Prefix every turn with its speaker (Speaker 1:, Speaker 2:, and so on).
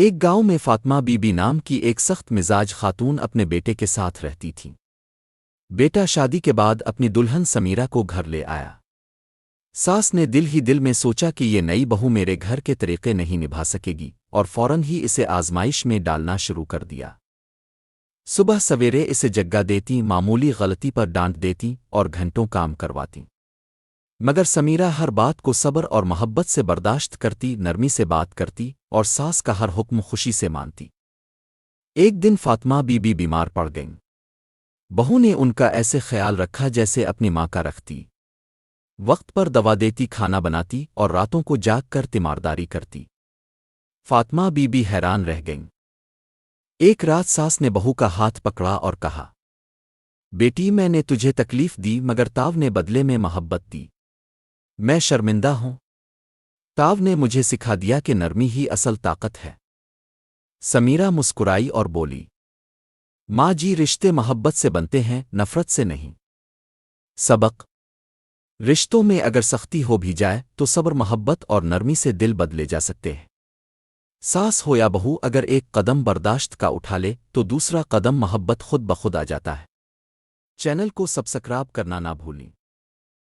Speaker 1: ایک گاؤں میں فاطمہ بی بی نام کی ایک سخت مزاج خاتون اپنے بیٹے کے ساتھ رہتی تھی۔ بیٹا شادی کے بعد اپنی دلہن سمیرہ کو گھر لے آیا۔ ساس نے دل ہی دل میں سوچا کہ یہ نئی بہو میرے گھر کے طریقے نہیں نبھا سکے گی، اور فوراً ہی اسے آزمائش میں ڈالنا شروع کر دیا۔ صبح سویرے اسے جگہ دیتی، معمولی غلطی پر ڈانٹ دیتی اور گھنٹوں کام کرواتی، مگر سمیرہ ہر بات کو صبر اور محبت سے برداشت کرتی، نرمی سے بات کرتی اور ساس کا ہر حکم خوشی سے مانتی۔ ایک دن فاطمہ بی بی بیمار پڑ گئیں۔ بہو نے ان کا ایسے خیال رکھا جیسے اپنی ماں کا رکھتی، وقت پر دوا دیتی، کھانا بناتی اور راتوں کو جاگ کر تیمارداری کرتی۔ فاطمہ بی بی حیران رہ گئیں۔ ایک رات ساس نے بہو کا ہاتھ پکڑا اور کہا، بیٹی میں نے تجھے تکلیف دی مگر تاو نے بدلے میں محبت دی، میں شرمندہ ہوں۔ تاو نے مجھے سکھا دیا کہ نرمی ہی اصل طاقت ہے۔ سمیرہ مسکرائی اور بولی، ماں جی، رشتے محبت سے بنتے ہیں، نفرت سے نہیں۔ سبق: رشتوں میں اگر سختی ہو بھی جائے تو صبر، محبت اور نرمی سے دل بدلے جا سکتے ہیں۔ ساس ہو یا بہو، اگر ایک قدم برداشت کا اٹھا لے تو دوسرا قدم محبت خود بخود آ جاتا ہے۔ چینل کو سبسکرائب کرنا نہ بھولیں۔